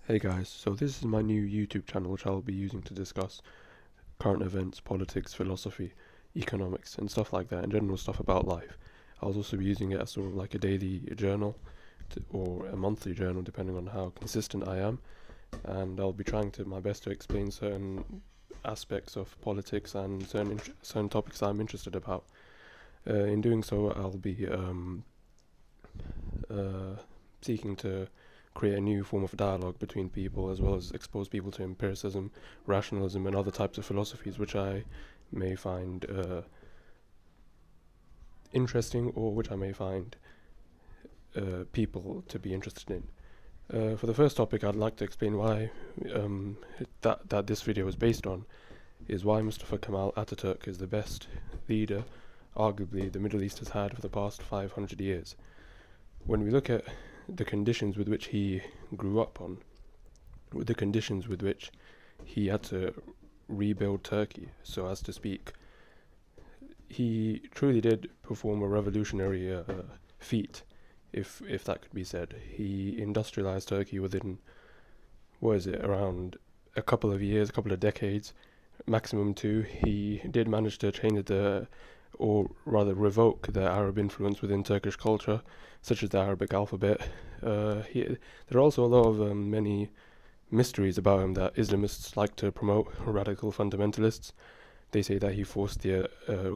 Hey guys, so this is my new YouTube channel which I'll be using to discuss current events, politics, philosophy, economics, and stuff like that, and general stuff about life. I'll also be using it as sort of like a daily journal or a monthly journal depending on how consistent I am, and I'll be trying to my best to explain certain aspects of politics and certain topics I'm interested about. In doing so, I'll be seeking to create a new form of dialogue between people, as well as expose people to empiricism, rationalism, and other types of philosophies which I may find interesting, or which I may find people to be interested in. For the first topic, I'd like to explain why that this video is based on is why Mustafa Kemal Ataturk is the best leader, arguably, the Middle East has had for the past 500 years. When we look at the conditions with which he grew up on, with the conditions with which he had to rebuild Turkey, so as to speak, he truly did perform a revolutionary feat, if that could be said. He industrialized Turkey within, around a couple of years, a couple of decades, maximum two. He did manage to change or rather revoke the Arab influence within Turkish culture, such as the Arabic alphabet. There are also a lot of many mysteries about him that Islamists like to promote, radical fundamentalists. They say that he forced the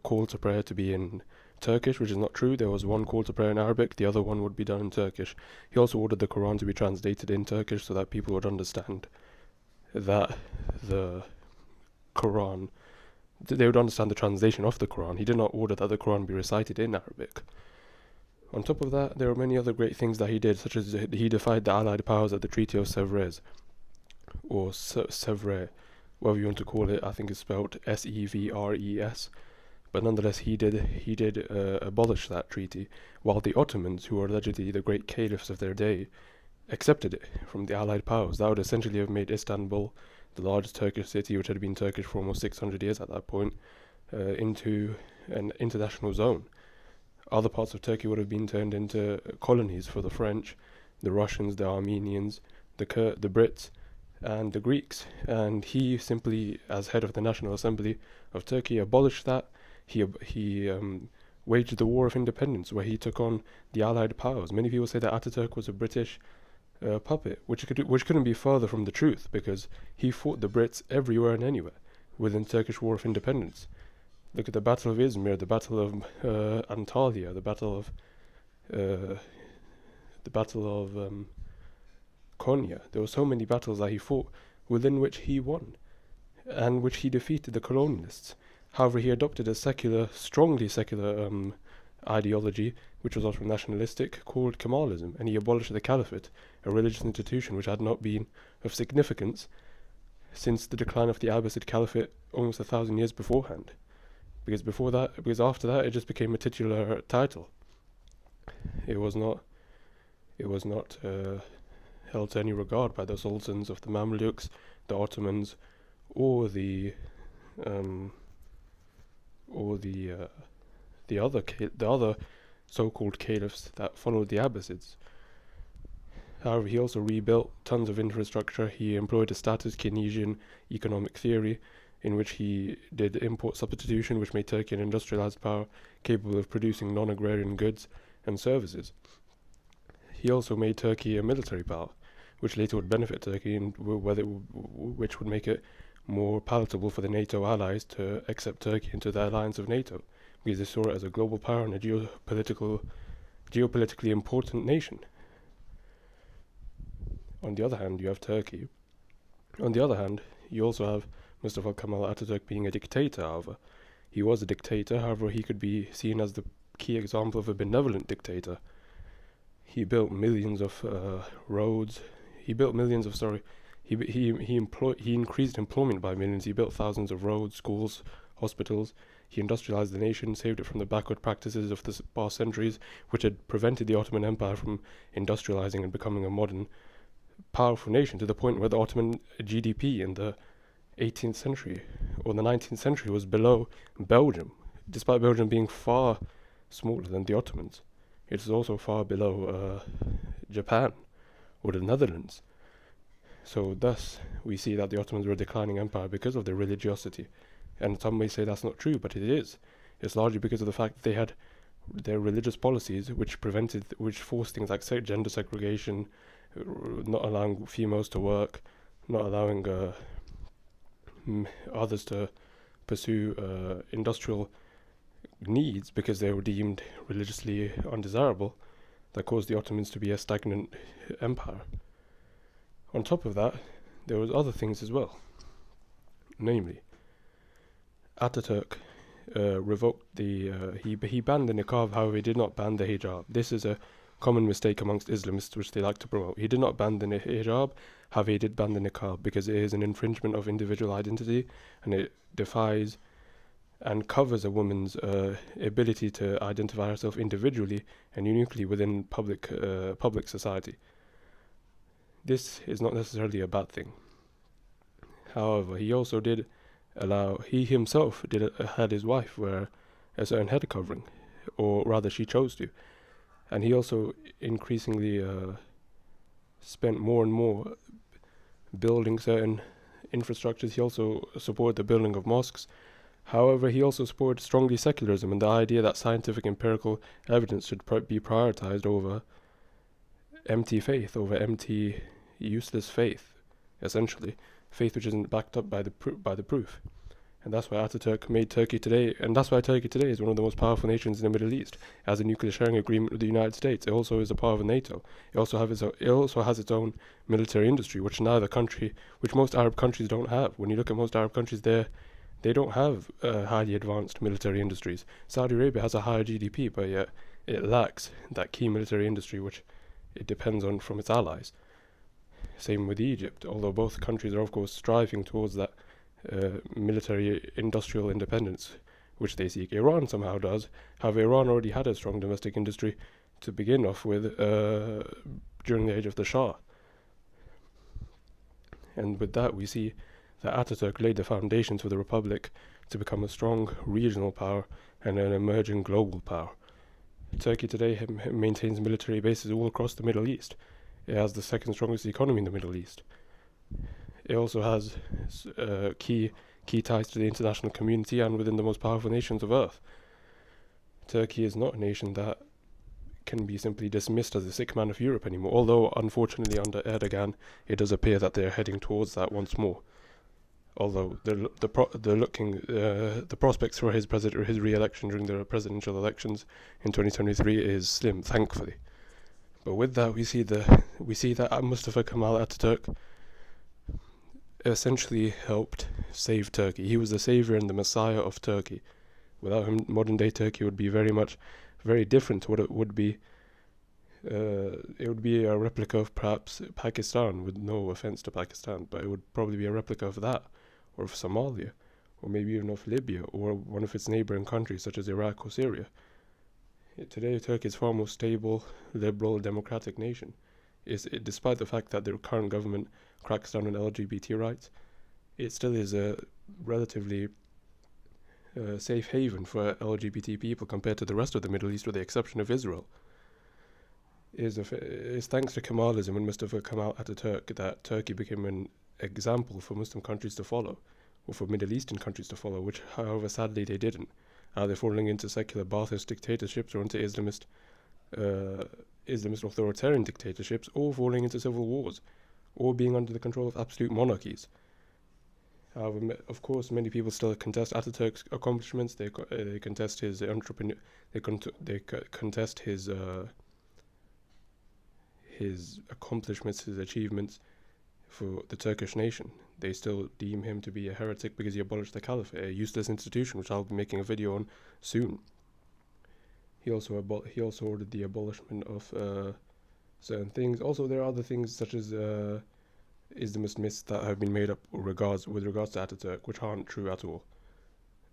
call to prayer to be in Turkish, which is not true. There was one call to prayer in Arabic, the other one would be done in Turkish. He also ordered the Quran to be translated in Turkish so that people would understand that the Quran, they would understand the translation of the Quran. He did not order that the Quran be recited in Arabic. On top of that, there are many other great things that he did, such as he defied the Allied powers at the Treaty of Sèvres, or Sèvres, whatever you want to call it. I think it's spelled Sevres, but nonetheless, he did abolish that treaty, while the Ottomans, who were allegedly the great caliphs of their day, accepted it from the Allied powers. That would essentially have made Istanbul, the largest Turkish city, which had been Turkish for almost 600 years at that point, into an international zone. Other parts of Turkey would have been turned into colonies for the French, the Russians, the Armenians, the Brits, and the Greeks. And he simply, as head of the National Assembly of Turkey, abolished that. He waged the War of Independence, where he took on the Allied powers. Many people say that Ataturk was a British puppet, which couldn't be further from the truth, because he fought the Brits everywhere and anywhere within the Turkish War of Independence. Look at the Battle of Izmir, the Battle of Antalya, the Battle of Konya. There were so many battles that he fought, within which he won, and which he defeated the colonialists. However, he adopted a strongly secular ideology, which was also nationalistic, called Kemalism, and he abolished the Caliphate, a religious institution which had not been of significance since the decline of the Abbasid Caliphate almost 1,000 years beforehand. Because after that, it just became a titular title. It was not held to any regard by the sultans of the Mamluks, the Ottomans, or the other so-called caliphs that followed the Abbasids. However, he also rebuilt tons of infrastructure. He employed a status Keynesian economic theory, in which he did import substitution, which made Turkey an industrialized power capable of producing non-agrarian goods and services. He also made Turkey a military power, which later would benefit Turkey, and which would make it more palatable for the NATO allies to accept Turkey into the alliance of NATO, because they saw it as a global power and a geopolitically important nation. On the other hand, you have Turkey. On the other hand, you also have Mustafa Kemal Ataturk being a dictator. However, he was a dictator. However, he could be seen as the key example of a benevolent dictator. He built millions of roads. He increased employment by millions. He built thousands of roads, schools, hospitals. He industrialized the nation, saved it from the backward practices of the past centuries, which had prevented the Ottoman Empire from industrializing and becoming a modern, powerful nation, to the point where the Ottoman GDP in the 18th century or the 19th century was below Belgium, despite Belgium being far smaller than the Ottomans. It is also far below Japan or the Netherlands. So thus, we see that the Ottomans were a declining empire because of their religiosity. And some may say that's not true, but it is. It's largely because of the fact that they had their religious policies, which forced things like gender segregation, not allowing females to work, not allowing others to pursue industrial needs because they were deemed religiously undesirable, that caused the Ottomans to be a stagnant empire. On top of that, there was other things as well. Namely, Ataturk revoked he banned the niqab, however he did not ban the hijab. This is a common mistake amongst Islamists which they like to promote. He did not ban the hijab, however he did ban the niqab because it is an infringement of individual identity and it defies and covers a woman's ability to identify herself individually and uniquely within public society. This is not necessarily a bad thing. However, he also did he himself had his wife wear a certain head covering, or rather she chose to, and he also increasingly spent more and more building certain infrastructures. He also supported the building of mosques. However, he also supported strongly secularism and the idea that scientific empirical evidence should be prioritized over empty faith, over empty, useless faith, essentially. Faith which isn't backed up by the proof. And that's why Ataturk made Turkey today, and that's why Turkey today is one of the most powerful nations in the Middle East. It has a nuclear sharing agreement with the United States. It also is a part of NATO. It also has its own military industry, which most Arab countries don't have. When you look at most Arab countries, they don't have highly advanced military industries. Saudi Arabia has a higher GDP, but yet it lacks that key military industry which it depends on from its allies. Same with Egypt, although both countries are of course striving towards that military industrial independence which they seek. Iran somehow does. However, Iran already had a strong domestic industry to begin off with during the age of the Shah. And with that we see that Ataturk laid the foundations for the Republic to become a strong regional power and an emerging global power. Turkey today maintains military bases all across the Middle East. It has the second strongest economy in the Middle East. It also has key ties to the international community and within the most powerful nations of Earth. Turkey is not a nation that can be simply dismissed as the sick man of Europe anymore, although unfortunately under Erdogan it does appear that they are heading towards that once more. Although the prospects for his re-election during the presidential elections in 2023 is slim, thankfully. But with that, we see that Mustafa Kemal Ataturk essentially helped save Turkey. He was the savior and the messiah of Turkey. Without him, modern-day Turkey would be very different to what it would be. It would be a replica of perhaps Pakistan, with no offense to Pakistan, but it would probably be a replica of that, or of Somalia, or maybe even of Libya, or one of its neighboring countries such as Iraq or Syria. Today, Turkey is far more stable, liberal, democratic nation. Despite the fact that the current government cracks down on LGBT rights, it still is a relatively safe haven for LGBT people compared to the rest of the Middle East, with the exception of Israel. It's thanks to Kemalism and Mustafa Kemal Ataturk that Turkey became an example for Muslim countries to follow, or for Middle Eastern countries to follow, which, however, sadly they didn't. They're falling into secular Baathist dictatorships or into Islamist authoritarian dictatorships, or falling into civil wars, or being under the control of absolute monarchies. However, of course, many people still contest Ataturk's accomplishments. They contest his They contest his accomplishments, his achievements for the Turkish nation. They still deem him to be a heretic because he abolished the caliphate, a useless institution, which I'll be making a video on soon. He also ordered the abolishment of certain things. Also, there are other things such as Islamist myths that have been made up with regards to Ataturk, which aren't true at all.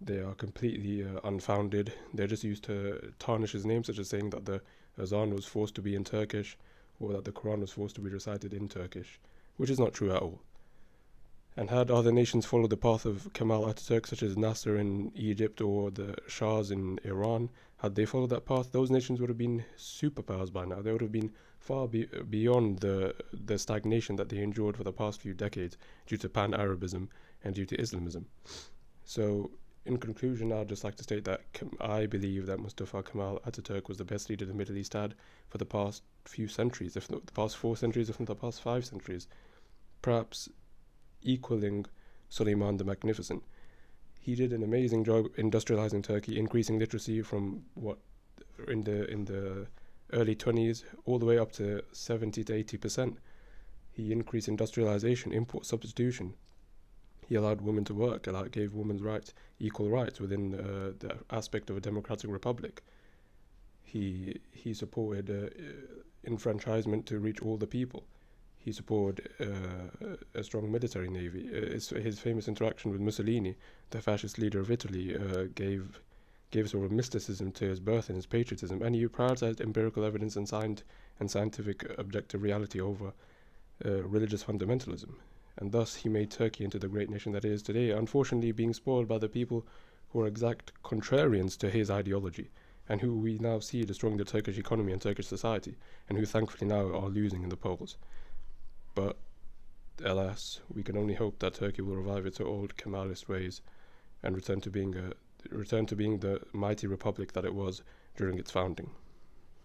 They are completely unfounded. They're just used to tarnish his name, such as saying that the Azan was forced to be in Turkish, or that the Quran was forced to be recited in Turkish, which is not true at all. And had other nations followed the path of Kemal Ataturk, such as Nasser in Egypt or the Shahs in Iran, had they followed that path, those nations would have been superpowers by now. They would have been beyond the stagnation that they endured for the past few decades due to pan-Arabism and due to Islamism. So, in conclusion, I'd just like to state that I believe that Mustafa Kemal Ataturk was the best leader the Middle East had for the past few centuries, if not the past 4 centuries, if not the past 5 centuries, perhaps equaling Suleiman the Magnificent. He did an amazing job industrializing Turkey, increasing literacy from what in the early 20s all the way up to 70 to 80%. He increased industrialization, import substitution. He allowed women to work, gave women's rights, equal rights within the aspect of a democratic republic. He supported enfranchisement to reach all the people. He supported a strong military navy. His famous interaction with Mussolini, the fascist leader of Italy, gave sort of mysticism to his birth and his patriotism, and he prioritized empirical evidence and scientific objective reality over religious fundamentalism. And thus he made Turkey into the great nation that it is today, unfortunately being spoiled by the people who are exact contrarians to his ideology, and who we now see destroying the Turkish economy and Turkish society, and who thankfully now are losing in the polls. But alas, we can only hope that Turkey will revive its old Kemalist ways and return to being the mighty republic that it was during its founding.